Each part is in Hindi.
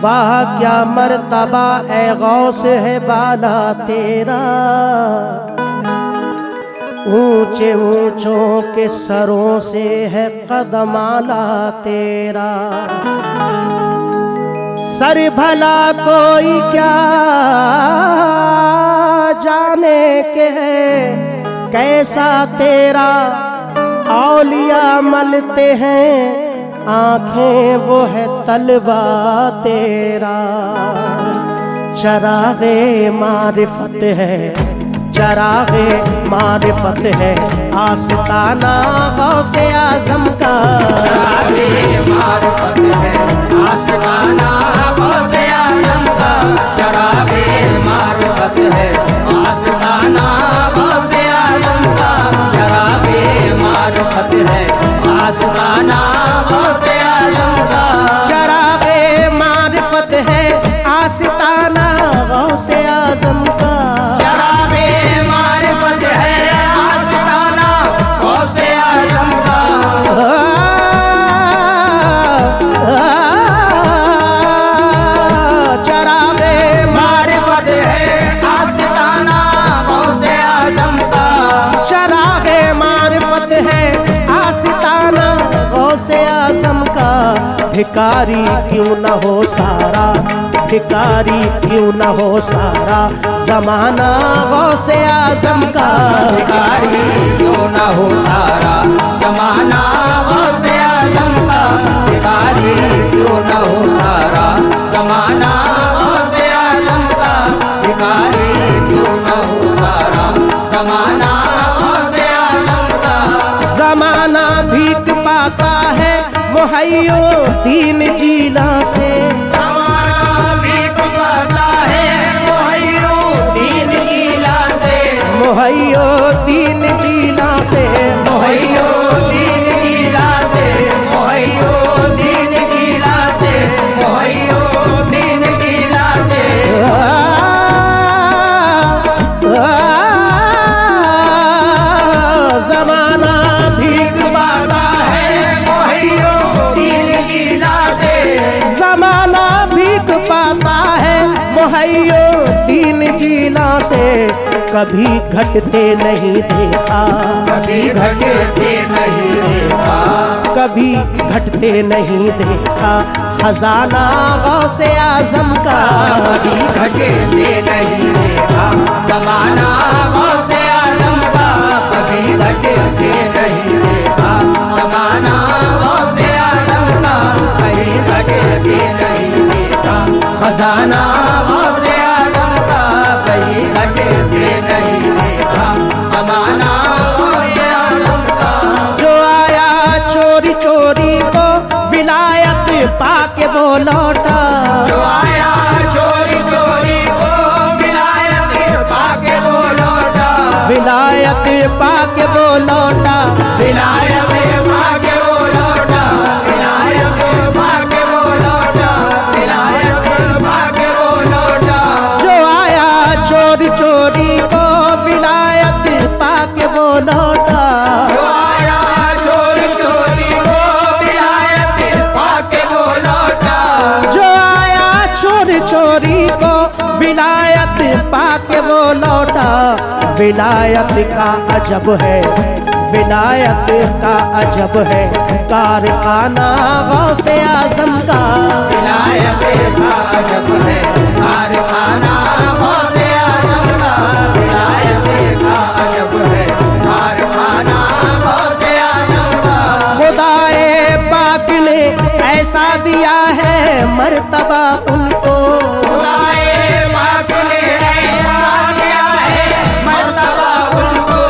वाह क्या मर्तबा ए गौस है बाला तेरा, ऊंचे ऊंचों के सरों से है कदम आला तेरा। सर भला कोई क्या जाने के है कैसा तेरा, औलिया मलते हैं आंखें वो है तलवा तेरा। चरागे मारिफत है, चरागे मारिफत है आस्ताना गौसे आजम का। चरागे मारिफत है आस्ताना गौसे आजम का। चरागे मारिफत है आस्ताना गौसे आजम का। चरागे मारिफत है आस्ताना गौसे आजम का। चरागे मारिफत है आस्ताना गौसे आजम का। चरागे मारिफत है आस्ताना गौसे आजम का। चरागे मारिफत है आस्ताना गौसे आजम का। चरागे मारिफत है आस्ताना गौसे आजम का। भिकारी क्यों न हो सारा, भिकारी क्यों न हो सारा जमाना गौसे आजम का। भिकारी क्यों न हो सारा जमाना गौसे आजम का। भिकारी क्यों न हो सारा जमाना गौसे आजम का। भिकारी क्यों न हो सारा जमाना गौसे आजम का। जमाना भीख पाता है मुहैयो दीन जीला से। जमाना भीख पाता है मुहैयो दीन जीला से। मुहैयो दीन जीला से। मुहैयो दीन जीला से। मुहैयो दीन जीला से। मुहैयो दीन जीला से। जमाना भीख पाता है मुहैयो दीन जीला से। जमाना भीख पाता है मुहैयो दीन जीला से। कभी घटते नहीं देखा, कभी घटते नहीं देखा। कभी घटते नहीं देखा खजाना गौसे आजम का। कभी घटते नहीं देखा जमाना गौसे आजम का। कभी घटते नहीं देखा जमाना गौसे आजम का। कभी घटते नहीं देखा खजाना गौसे आजम का। कभी घटते नहीं देखा जमाना गौसे आजम का। जो आया चोरी चोरी को विलायत पाके वो लौटा। जो आया चोरी चोरी को विलायत पाके वो लौटा। विलायत पाके वो लौटा। विलायत पाके वो लौटा। विलायत पाके वो लौटा। विलायत पाके वो लौटा। जो आया चोरी चोरी को विलायत पाके वो लौटा। जो आया चोरी चोरी को विलायत पाके वो लौटा। जो आया चोरी चोरी को विलायत पाके वो लौटा। विलायत का अजब है, विलायत का अजब है कारखाना गौसे आजम का। विलायत का अजब है कारखाना गौसे आजम का। विलायत का अजब है कारखाना गौसे आजम का। खुदाए पाक ने ऐसा दिया है मर्तबा उनको। खुदाए पाक ने ऐसा दिया है मर्तबा उनको।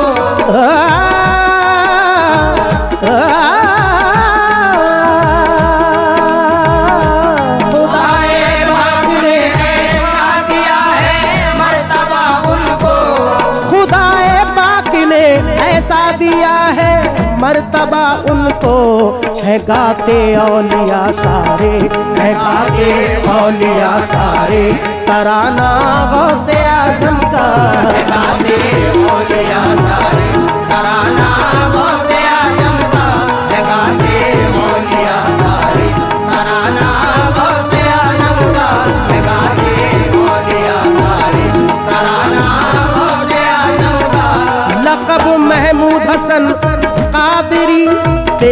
खुदाए पाक ने ऐसा दिया है मर्तबा उनको। खुदाए पाक ने ऐसा दिया है मर्तबा उनको। है गाते औलिया सारे, है गाते औलिया सारे तराना गौसे आजम का। गाते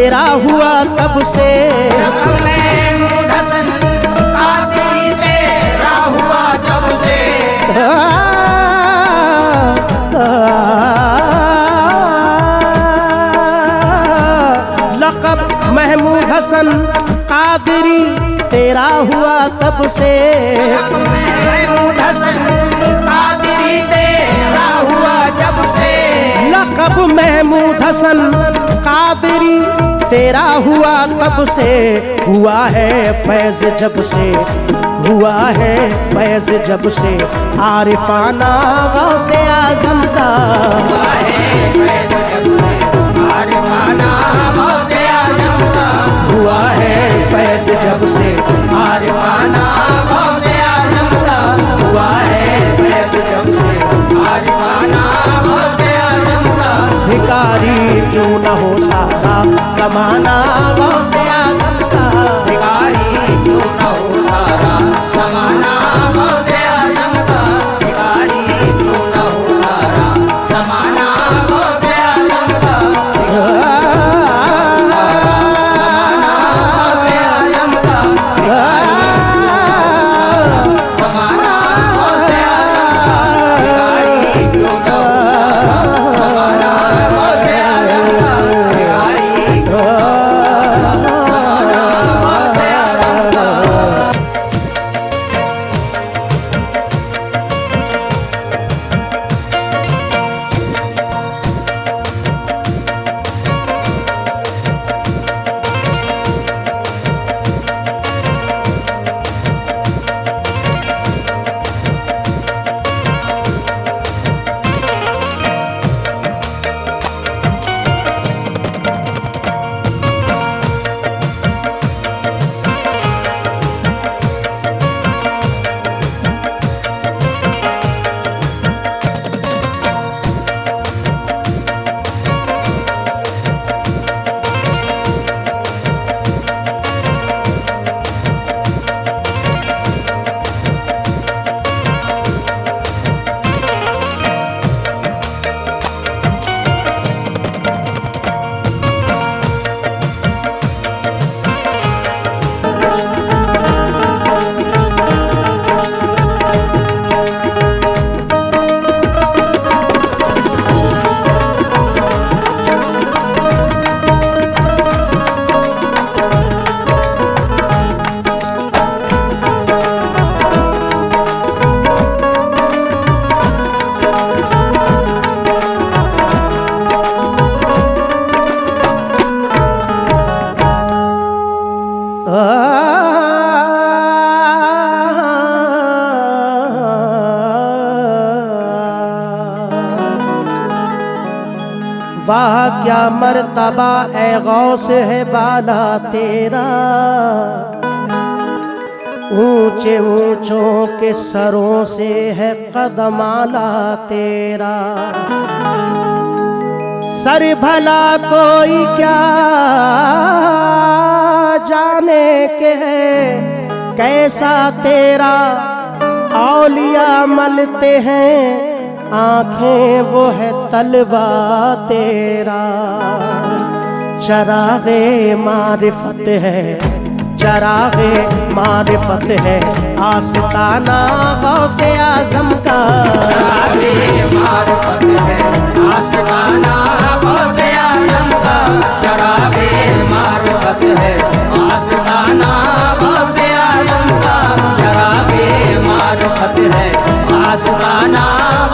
तेरा हुआ तब से। महमूद हसन कादरी तेरा हुआ तब से। लक़ब महमूद हसन कादरी तेरा हुआ तब से। महमूद हसन कादरी तेरा हुआ जब से। लक़ब महमूद हसन कादरी तेरा हुआ तब से। हुआ है फैज़ जब से, हुआ है फैज़ जब से, आरिफाना गौसे आज़म का। हुआ है फैज़ जब से, आरिफाना गौसे आज़म का। हुआ है फैज़ जब से, आरिफाना गौसे आज़म का। हुआ है फैज़ जब से, आरिफाना गौसे आज़म का। भिखारी क्यों न हो सारा ज़माना गौसे आज़म का। भिखारी क्यों न हो सारा ज़माना गौसे आज़म का। भिखारी क्यों न हो सारा ज़माना गौसे आज़म का। ज़माना गौसे आज़म का। ज़माना गौसे आज़म का। भिखारी क्यों न हो सारा ज़माना गौसे आज़म का। भिखारी क्यों न हो सारा ज़माना गौसे आज़म का। वाह क्या मर्तबा ए गौस है बाला तेरा। ऊंचे ऊंचों के सरों से है कदम आला तेरा। सर भला कोई क्या जाने के है कैसा तेरा। औलिया मलते हैं आंखें वो है तलवा तेरा। चरागे मारिफत है, चरागे मारिफत है, आस्ताना गौसे आज़म का। चरागे मारिफत है, आस्ताना गौसे आज़म का। चरागे मारिफत है, आस्ताना गौसे आज़म का। चरागे मारिफत है, आस्ताना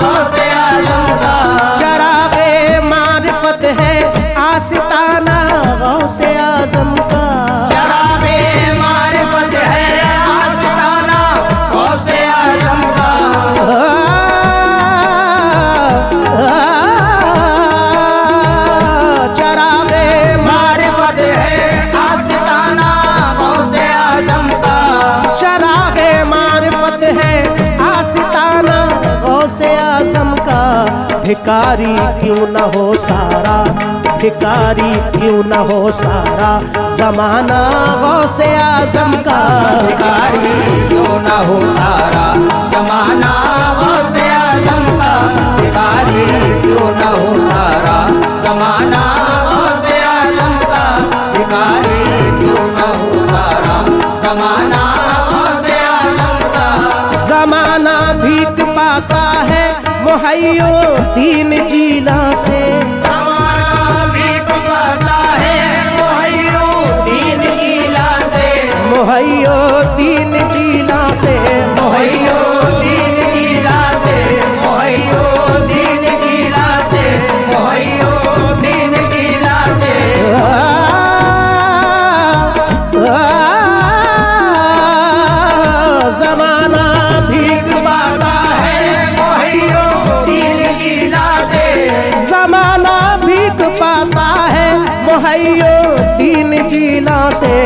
गौसे आज़म का। चरागे मारिफत है, आस्ताना गौसे आज़म का। चरागे मारिफत है, आस्ताना गौसे आज़म का। चरागे मारिफत है, आस्ताना गौसे आज़म का। चरागे मारिफत है, आस्ताना गौसे आज़म का। भिखारी क्यों न हो सारा, भिखारी क्यों न हो सारा ज़माना गौसे आज़म का। भिखारी क्यों न हो सारा ज़माना गौसे आज़म का। भिखारी क्यों न हो सारा ज़माना गौसे आज़म का। मोहैयो दीन जिला से, मोहैयो दीन जिला से, मोहैयो दीन जिला से, मोहैयो दीन जिला से। जमाना भीख पाता है मोहैयो दीन जिला से, जमाना भीख पाता है मोहैयो दीन जिला से।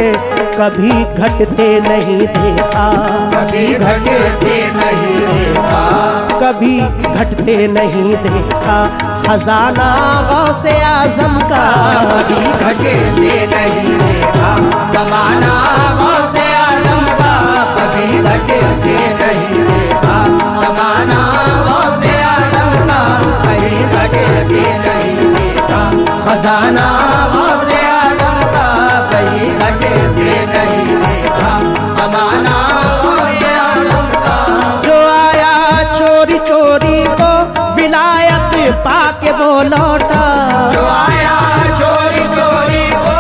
कभी घटते नहीं देखा, कभी घटते नहीं देखा, कभी घटते नहीं देखा खजाना गौसे आजम का। कभी घटते नहीं देखा ज़माना गौसे आज़म का, कभी घटते नहीं देखा ज़माना गौसे आज़म का, कभी घटते नहीं देखा खजाना गौसे आज़म का, कभी घटते नहीं देखा ज़माना गौसे आज़म का। जो आया चोरी चोरी को विलायत पाके वो लौटा, जो आया चोरी चोरी को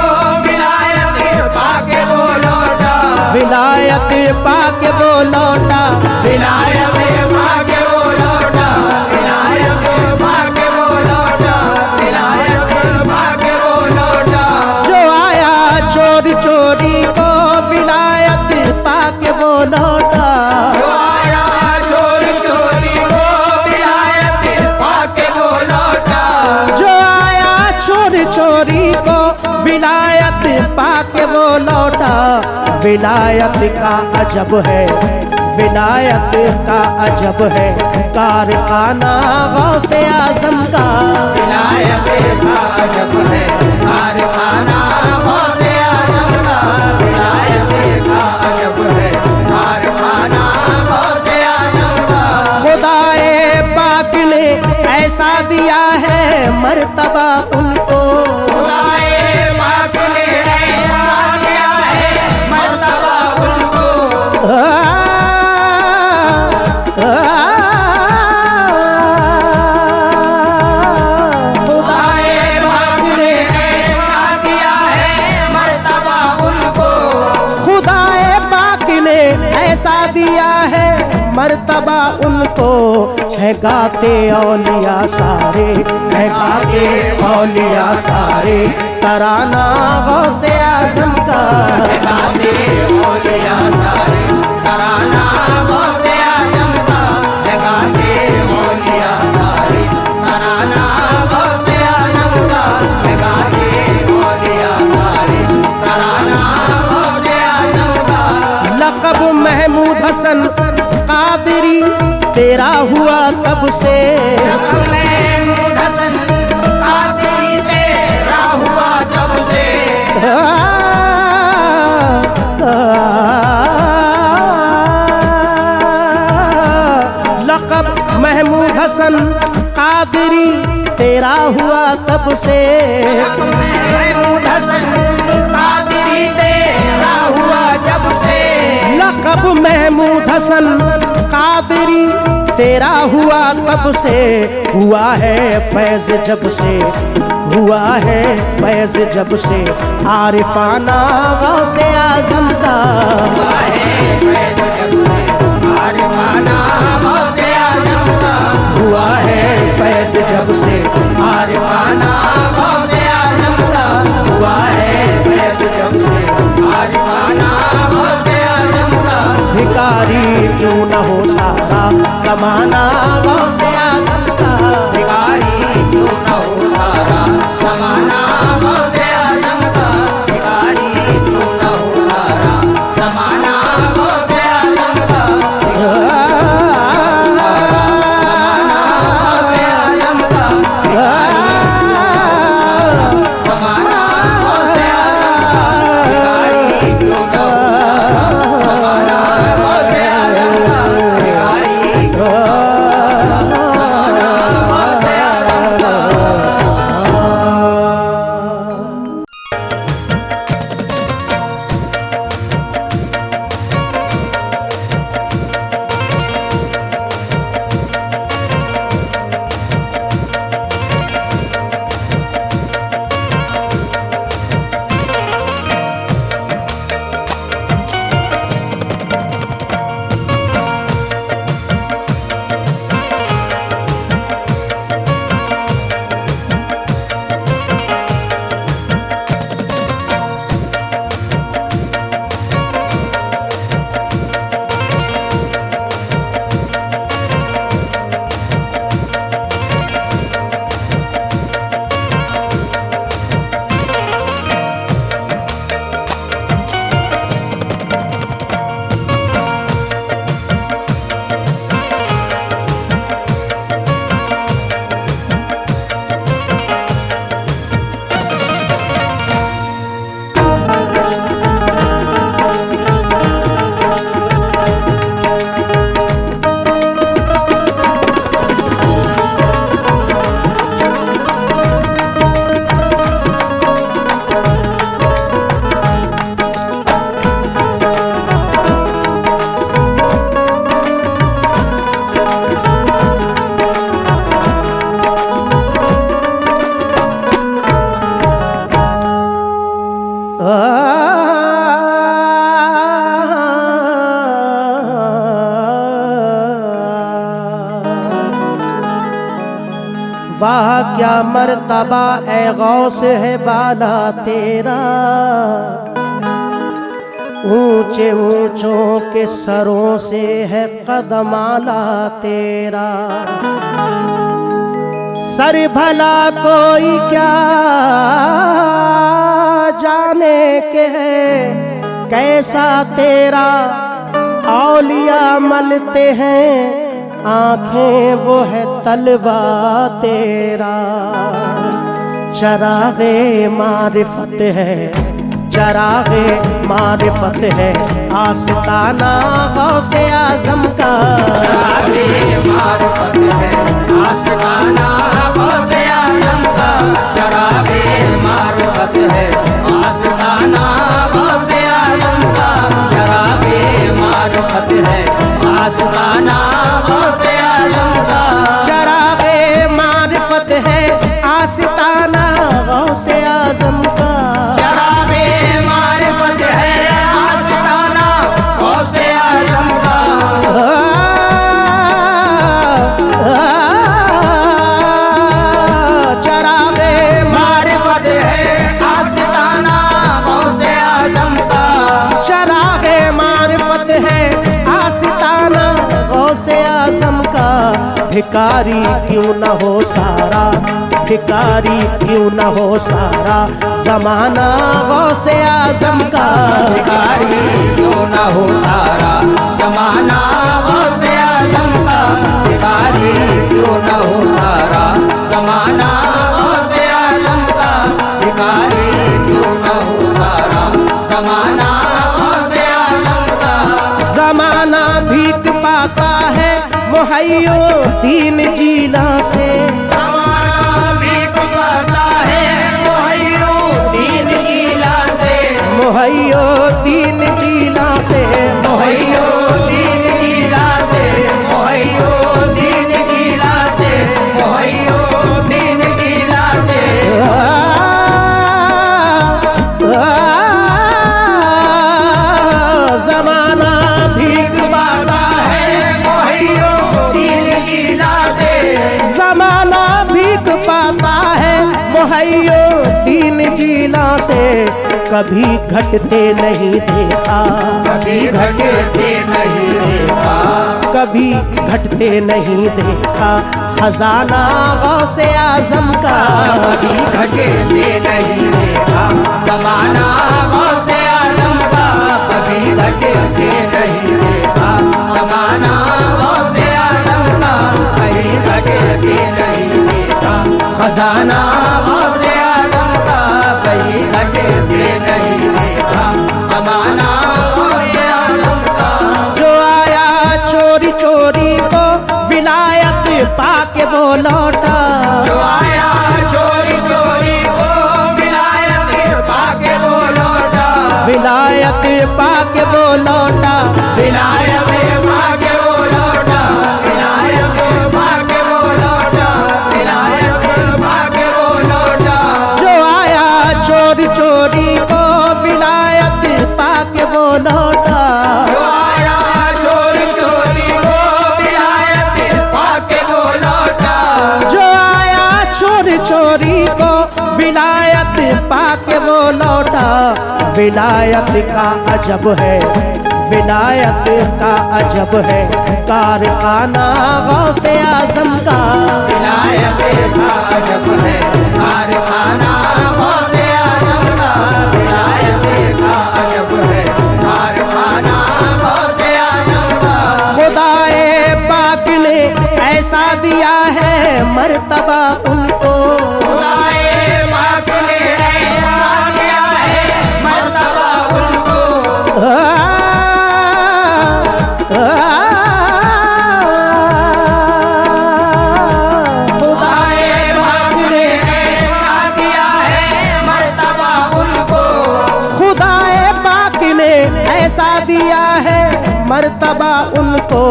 विलायत पाके वो लौटा, विलायत पाके वो लौटा, विलायत पाके वो लौटा, विलायत पाके वो लौटा, विलायत पाके वो लौटा। जो आया चोरी चोरी को विलायत पाके वो लौटा, जो आया चोरी चोरी को विलायत पाके वो लौटा, जो आया चोरी चोरी को विलायत पाके वो लौटा। विलायत का अजब है, विलायत का अजब है कारखाना गौसे आजम का। विलायत का अजब है कारखाना गौसे आज़म का, विलायत का अजब है कारखाना गौसे आज़म का। खुदाए पाक ने ऐसा दिया है मर्तबा उनको, खुदाए पाक ने ऐसा दिया है मर्तबा उनको, खुदाए पाक ने ऐसा दिया है मर्तबा उनको, खुदाए पाक ने ऐसा दिया है मर्तबा उनको। है गाते औलिया सारे, है गाते औलिया सारे तराना गौसे आजम का। गाते औलिया सारे तराना गौसे आज़म का, गाते औलिया सारे तराना गौसे आज़म का, गाते औलिया सारे तराना गौसे आज़म का। लक़ब महमूद हसन कादरी तेरा हुआ तब से, महमूद हसन कादरी तेरा हुआ तब से, लक़ब महमूद हसन कादरी तेरा हुआ तब से। महमूद हसन कादरी तेरा हुआ जब से, लक़ब महमूद हसन कादरी तेरा हुआ तब से। हुआ है फैज़ जब से, हुआ है फैज़ जब से आरिफाना गौसे आज़म का। हुआ है फैज़ जब से आरिफाना गौसे आज़म का, हुआ है फैज़ जब से आरिफाना गौसे आज़म का, हुआ है फैज़ जब से आरिफाना गौसे आज़म का। भिखारी क्यों न हो सारा ज़माना गौसे आज़म का। भिखारी क्यों न हो सारा ज़माना गौसे आज़म का, भिखारी क्यों न हो सारा ज़माना गौसे आज़म का, ज़माना गौसे आज़म का, वाह क्या मर्तबा ए गौस है बाला तेरा, ऊंचे ऊंचों के सरों से है कदम आला तेरा। सर भला कोई क्या जाने के है कैसा तेरा, औलिया मलते हैं आंखें वो है तलवा तेरा। चरागे मारिफत है, चरागे मारिफत है आस्ताना गौसे आजम का। चरागे मारिफत है आस्ताना गौसे आजम का। चरागे मारिफत है आस्ताना गौसे आजम का। चरागे मारिफत है आस्ताना गौसे आजम का। चरागे मारिफत है आस्ताना गौसे आजम का। चरागे मारिफत है आस्ताना गौसे आजम का। चरागे मारिफत है आस्ताना गौसे आजम का। चरागे मारिफत है आस्ताना गौसे आजम का। भिकारी क्यों न हो सारा, भिकारी क्यों न हो सारा जमाना गौसे आजम का। भिखारी क्यों न हो सारा जमाना गौसे आजम का। भिखारी क्यों न हो सारा जमाना गौसे आजम का। भिखारी क्यों न हो सारा जमाना गौसे आजम का। जमाना भीख पाता है मुहैयो दीन जीला से। जमाना भीख पाता है मुहैयो दीन जीला से। मुहैयो दीन जीला से। मुहैयो दीन जीला से। मुहैयो दीन जीला से। मुहैयो दीन जीला से। जमाना भीख पाता है मुहैयो दीन जीला से। जमाना भीख पाता है मुहैयो दीन जीला से। कभी घटते नहीं देखा, कभी घटते नहीं देखा। कभी घटते नहीं देखा खजाना गौसे आजम का। कभी घटते नहीं देखा जमाना गौसे आजम का। कभी घटते नहीं देखा जमाना गौसे आजम का। कहीं घटते नहीं देखा खजाना गौसे आजम का। कहीं घटते नहीं देखा जमाना गौसे आजम का। जो आया चोरी चोरी को विलायत पाके वो लौटा। जो आया चोरी चोरी को विलायत पाके वो लौटा। विलायत पाके वो लौटा। विलायत पाके वो लौटा। विलायत पाके वो लौटा। विलायत पाके वो लौटा। जो आया चोरी चोरी को विलायत पाके वो लौटा। जो आया चोरी चोरी को विलायत पाके वो लौटा। जो आया चोरी चोरी को विलायत पाके वो लौटा। विलायत का अजब है, विलायत का अजब है कारखाना गौसे आजम का। विलायत का अजब है कारखाना गौसे आजम का। विलायत का अजब है कारखाना गौसे आजम का। खुदाए पाक ने ऐसा दिया है मर्तबा उनको। खुदाए पाक ने ऐसा दिया है मर्तबा उनको। खुदाए पाक ने ऐसा दिया है मर्तबा उनको। खुदाए पाक ने ऐसा दिया है मर्तबा उनको।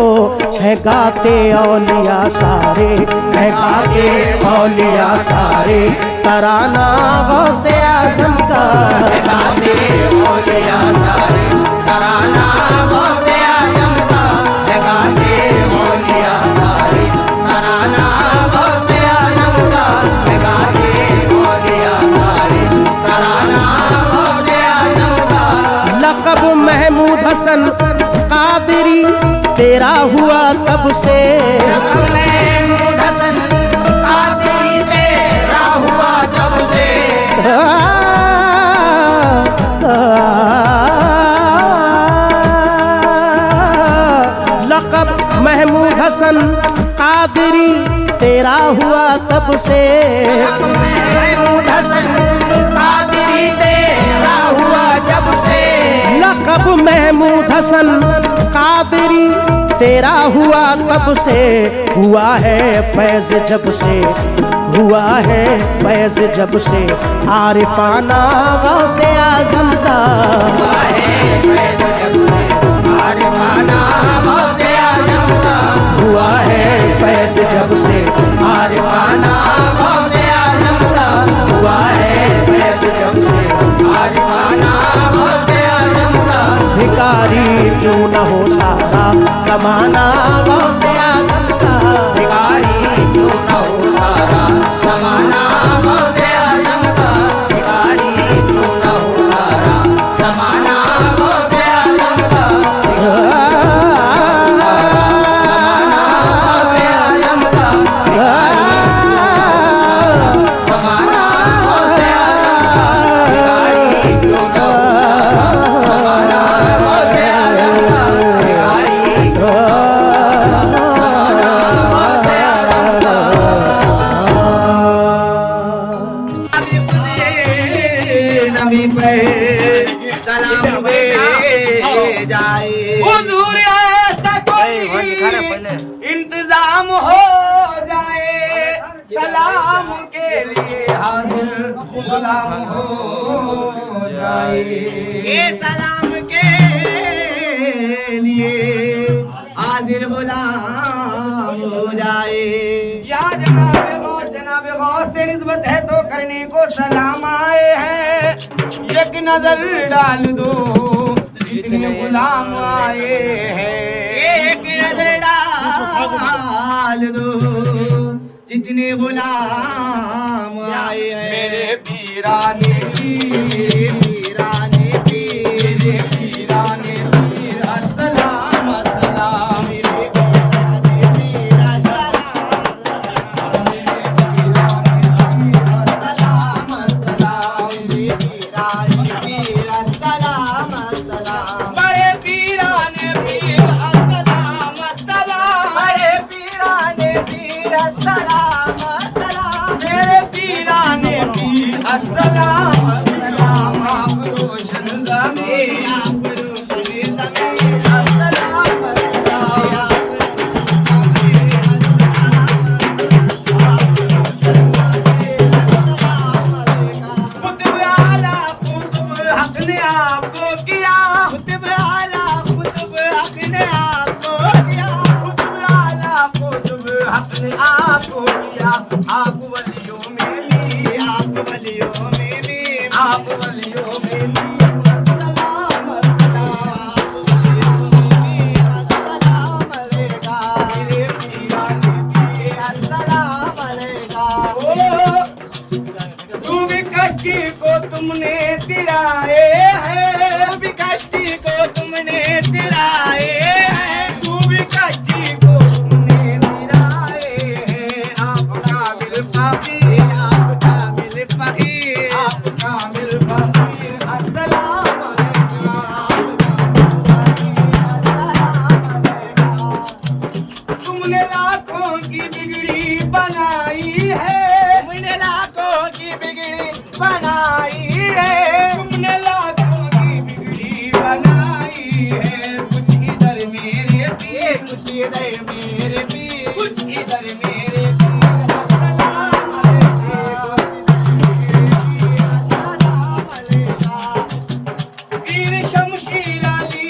है गाते औलिया सारे, है गाते औलिया सारे तराना गौसे आजम का। गाते औलिया सारे तराना गौसे आजम का। गाते औलिया सारे तराना गौसे आजम का। कादरी तेरा हुआ तब से महमूद हसन कादरी तेरा हुआ जब से लक़ब महमूद हसन कादरी तेरा हुआ तब से महमूद हसन कादरी तेरा हुआ जब से लक़ब महमूद हसन कादरी तेरा हुआ तब से हुआ है फैज़ जब से हुआ है फैज़ जब से आरिफाना गौसे आज़म का हुआ है फैज़ जब से आरिफाना गौसे आज़म का हुआ है फैज़ जब से आरिफाना गौसे आज़म का हुआ है फैज़ जब से आरिफाना गौसे आज़म का भिखारी क्यों न हो सारा ज़माना गौसे आज़म का भिखारी क्यों न हो सारा ज़माना गौसे आज़म का भिखारी क्यों न हो सारा ज़माना गौसे आज़म का ज़माना गौसे आज़म का ज़माना गौसे आज़म का भिखारी क्यों न हो सारा ज़माना गौसे आज़म का भिखारी क्यों न हो सारा ज़माना गौसे आज़म का नबी पे सलाम जाए हुजूर ऐसा कोई इंतजाम हो जाए सलाम के लिए हाजिर गुलाम हो जाए ये सलाम के लिए हाजिर गुलाम हो जाए या जनाब गौस से निस्बत है तो करने को सलाम आए हैं एक नजर डाल दो जितने गुलाम आए हैं एक नजर डाल दो जितने गुलाम आए हैं मेरे पीराने पीर पीराने पीर पीराने पीर अस्सलाम अस्सलाम मेरे पीराने पीर अस्सलाम अस्सलाम बड़े पीराने पीर अस्सलाम अस्सलाम बड़े पीराने पीर अस्सलाम अस्सलाम मेरे पीराने पीर अस्सलाम अस्सलाम आप रोशन ज़मीन आप रोशन ज़मीन अस्सलाम अस्सलाम कुतुब आला कुतुब हक ने आपको किया कुतुब आला कुतुब हक ने आपको दिया कुतुब आला कुतुब हक ने आपको किया आप वलियों में भी आप वलियों में भी आप वलियों में भी अस्सलाम अस्सलाम आप वलियों में भी अस्सलाम अलैका मेरे पीराने भी अस्सलाम अलैका तू भी कश्ती को तुमने तिराए हैं तू भी कश्ती को तुमने तिराए हैं तू भी कश्ती को तुमने तिराए हैं आप कामिल फकीर आप कामिल फकीर आप कामिल फकीर अस्सलाम अलैकुम अस्सलाम अलैकुम तुमने लाखों की बिगड़ी बनाई है तुमने लाखों की बिगड़ी बनाई है तुमने लाखों की बिगड़ी बनाई है कुछ इधर मेरे पीर कुछ इधर मेरे पीर कुछ इधर मेरे पीर अस्सलाम अलैकुम पीर शमशीर अली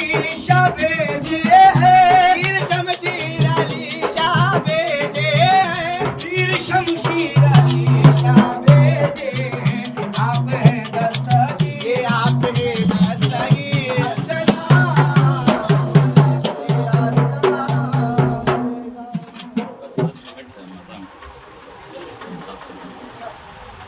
शाह भेजे हैं पीर शमशीर अली शाह भेजे हैं पीर शमशीर अली शाह भेजे हैं आप हैं दस्तगीर आप हैं दस्तगीर अस्सलाम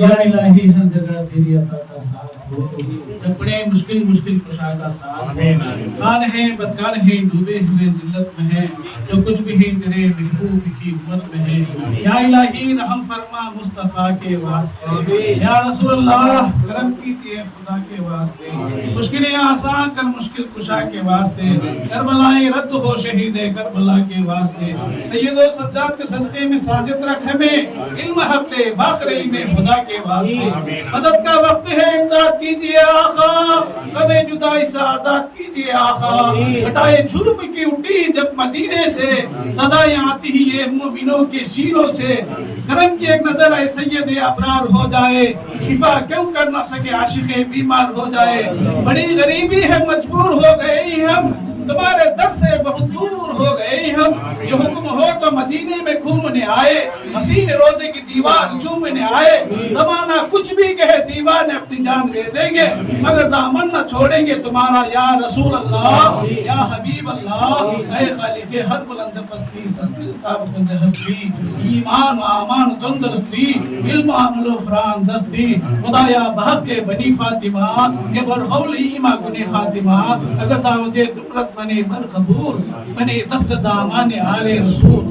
या इलाही हर जगह तेरी अता का साथ हो जब बड़े मुश्किल कुशा का साथ खान है बदकार है डूबे हुए जिल्लत में है जो कुछ भी है तेरे महबूब की उम्मत में है या इलाही रहम फरमा मुस्तफा के वास्ते या रसूल अल्लाह करम कीजिए खुदा के वास्ते मुश्किलें आसान कर मुश्किल कुशा के वास्ते करबलाएं रद्द हो शहीद करबला के वास्ते सैयद सज्जाद के सदक़े में साजिद रख हमें इल्म हक दे बाक़िर इल्म खुदा के वास्ते मदद का वक्त है इमदाद कीजिए आका, हमें जुदाई से आजाद कीजिए आका। हटाए झूम की उठी जब मदीने से, सदाएं आती ही ये मोमिनों के सीनों से। करम की एक नजर ऐ सैयद अबरार हो जाए, शिफा क्यों कर ना सके आशिक़े बीमार हो जाए। बड़ी गरीबी है मजबूर हो गए हम, तुम्हारे दर से बहुत दूर हो गए हम। जो हुक्म हो तो मदीने में घूमने आए, हसीन रोजे की दीवार चूमने आए। जमाना कुछ भी कहे दीवाने अपनी जान दे देंगे, मगर दामन न छोड़ेंगे तुम्हारा या रसूल अल्लाह या हबीब अल्लाह। ऐ खालिक़े हर बुलंद पस्ती सस्ती ताबत हस्ती, ईमान व आमान तंदुरुस्ती, इल्म अमल फरान दस्ती। खुदाया बहक के बनी फातिमा ये बरखौल ईमा कुने खातिमा। अगर दावते दुमरत बने बर कबूल बने दस्त दामाने आले रसूल।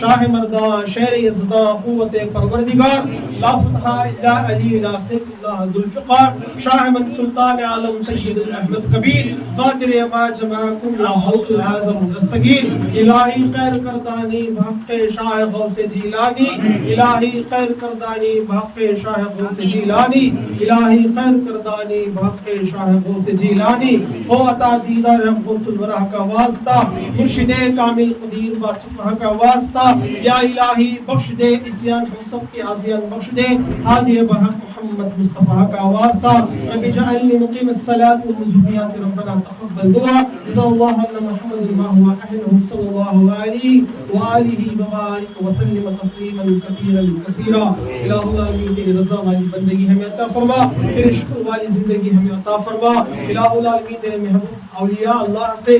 शाह मर्दा शेर यज़दा क़ुव्वत परवरदिगार, ला फ़तहा इल्ला अली ला सैफ़ुल्लाह ज़ुल्फ़िकार। शाह मन सुल्तान आलम सय्यद अहमद कबीर, क़ादिर मा जमाअकुम ला गौसुल आज़म दस्तगीर। इलाही खैर करदानी बहक़ शाह गौसे जीलानी, इलाही खैर करदानी बहक़ शाह गौसे जीलानी, इलाही खैर करदानी बहक़ शाह गौसे जीलानी। हो अता दीदार गौसुल वरा का वास्ता, मुर्शिदे कामिल कदीर बासुफ़ा का वास्ता। या इलाही बख्श दे इस्यान हम सब के आसियान बख्श दे, हादी बरहक मोहम्मद मुस्तफ़ा का वास्ता। रब्बि जअलनी मुक़ीम अस्सलात व ज़ुर्रियत रब्बना तक़ब्बल दुआ। जज़ल्लाहु अन्ना मुहम्मदन मा हुवा अहलुहु सल्लल्लाहु अलैहि व आलिहि व बारिक व सल्लिम तस्लीमन कसीरन कसीरा। इलाहुल आलमीन तेरी रज़ा वाली बंदगी हमें अता फरमा, तेरे शुक्र वाली ज़िंदगी हमें अता फरमा। इलाहुल आलमीन तेरे महबूब औलिया अल्लाह से,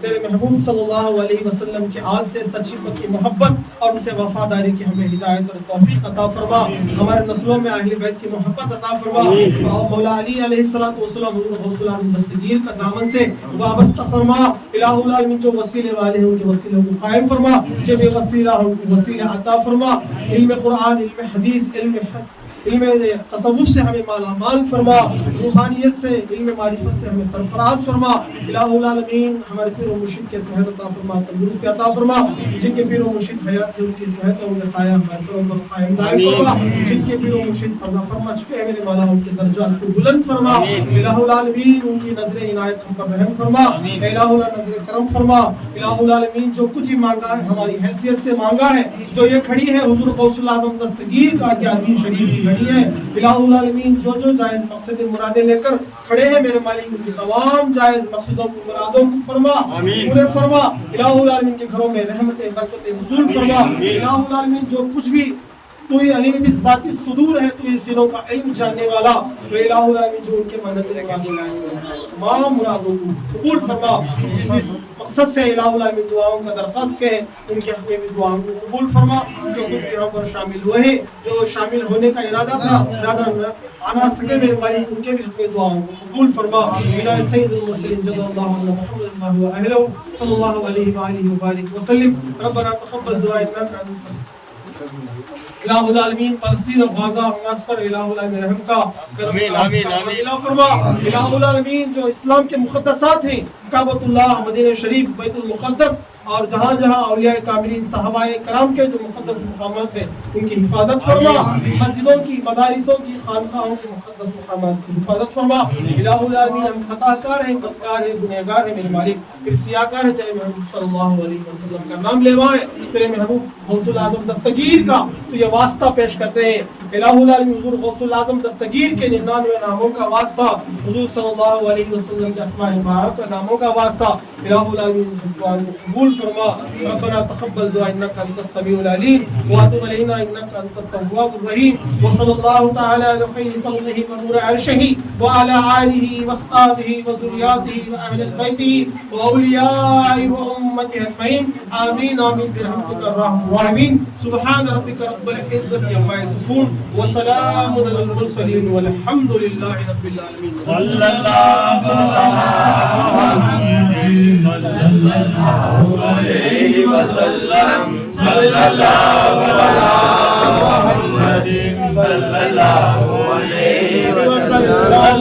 तेरे महबूब सल्लल्लाहु अलैहि वसल्लम के आल से सच्ची पक्की मोहब्बत और उनसे वफादारी की हमें हिदायत और तौफीक अता फरमा। हमारे नस्लों में अहले बैत की मोहब्बत अता फरमा। और मौला अली अलैहिस्सलातु वस्सलाम हुज़ूर गौसुल आज़म दस्तगीर का दामन से वाबस्ता फरमा। इलाहुल आलमीन जो वसीले वाले हैं उनके वसीलों को कायम फरमा, जो बेवसीला हैं उनको वसीला अता फरमा। इल्म कुरान, इल्म हदीस, इल्म तसव्वुफ से हमें मालामाल फरमा, रूहानियत से, इल्म मारिफत से हमें सरफराज फरमा। इलाहुल आलमीन हमारे पीर व मुर्शिद के सेहत अता फरमा, तंदुरुस्ती अता फरमा। जिनके पीर व मुर्शिद हयात है उनकी सेहत और उनका साया हमारे सरों पर कायम दायम फरमा। जिनके पीर व मुर्शिद पर्दा फरमा चुके हैं मेरे मौला, उनके दर्जात को बुलंद फरमा। इलाहुल आलमीन उनकी नजर इनायत हम पर रहम फरमा, इलाहुल नजर करम फरमा। इलाहुल आलमीन जो कुछ ही मांगा है हमारी हैसियत से मांगा है, जो ये खड़ी है हुजूर गौसुल आज़म दस्तगीर का 11वीं शरीफ की घड़ी है। इलाहुल आलमीन जो जो जायज़ मकसद मुरादें लेकर खड़े हैं मेरे मालिक, उनकी तमाम जायज़ मकसदों को मुरादों को फरमा, पूरे फरमा। इलाहुल आलमीन के घरों में रहमत बरकत नज़ूल फरमा। इलाहुल आलमीन जो कुछ भी तू ही अलीम भी ज़ाती सुदूर है, तू ही सीनों का इल्म जानने वाला, तो इलाहुल आलमीन जो उनके मन्नतें मांगे तमाम मुरादों को कबूल फरमा। जिस मकसद से इलाहुल आलमीन दुआओं का दरख्वास्त के उनके हक़ में भी दुआओं को कबूल फरमा। जो कुछ यहाँ पर शामिल हुए हैं, जो शामिल होने का इरादा था, इरादा आना सके मेरे मालिक, उनके भी हक़ में दुआओं को कबूल फरमा। इला सय्यदुल मुरसलीन जल्लल्लाहु अन्ना मुहम्मदन व अहलहु सल्लल्लाहु अलैहि व आलिहि व बारिक व सल्लिम। रब्बना तक़ब्बल दुआ इन्नका अंतल इलाहुल आलमीन फ़लस्तीन और गाज़ा हमास पर इलाहुल आलमीन रहम का आमीन आमीन आमीन फरमा। इलाहुल आलमीन जो इस्लाम के मुक़द्दसात हैं, काबतुल्लाह, मदीना शरीफ, बैतुल मुक़द्दस और जहाँ जहाँ औलिया कामिलीन सहाबाए कराम के जो मुक़द्दस मक़ामात हैं उनकी हिफाजत फरमा। मस्जिदों की, मदारिसों की, खानकाहों की मुक़द्दस मक़ामात की हिफाजत फरमा। इलाहुल आलमीन हम खताकार हैं, बदकार हैं, गुनहगार हैं मेरे मालिक, फिर सियाकार है तेरे महबूब सल्लल्लाहु अलैहि वसल्लम का नाम लेवाएं, तेरे महबूब गौसुल आज़म दस्तगीर का तो ये वास्ता पेश करते हैं। इलाहुल आलमीन हुज़ूर गौसुल आज़म दस्तगीर के 99 नामों का वास्ता, हुज़ूर सल्लल्लाहु अलैहि वसल्लम के अस्माए मुबारक नामों का वास्ता, इलाहुल आलमीन दुआओं को कबूल फरमा। रब्बना तक़ब्बल दुआ इन्नका अंतस समीउल अलीम व अतूब अलैना इन्नका अंतत तव्वाबुर रहीम। व सल्लल्लाहु तआला अला खैरि ख़ल्क़िही व नूरि अर्शिही व अला आलिही व अस्हाबिही व ज़ुर्रिय्यतिही व अहलि बैतिही व औलियाई व उम्मती अजमईन आमीन आमीन बिरहमतिका अर्हमर राहिमीन सुब्हान रब्बिका रब्बिल इज्जति अम्मा यसिफून व सलामुन अलल मुरसलीन वल्हम्दुलिल्लाहि रब्बिल आलमीन सल्लल्लाहु अलैहि वसल्लम सल्लल्लाहु अलैहि वसल्लम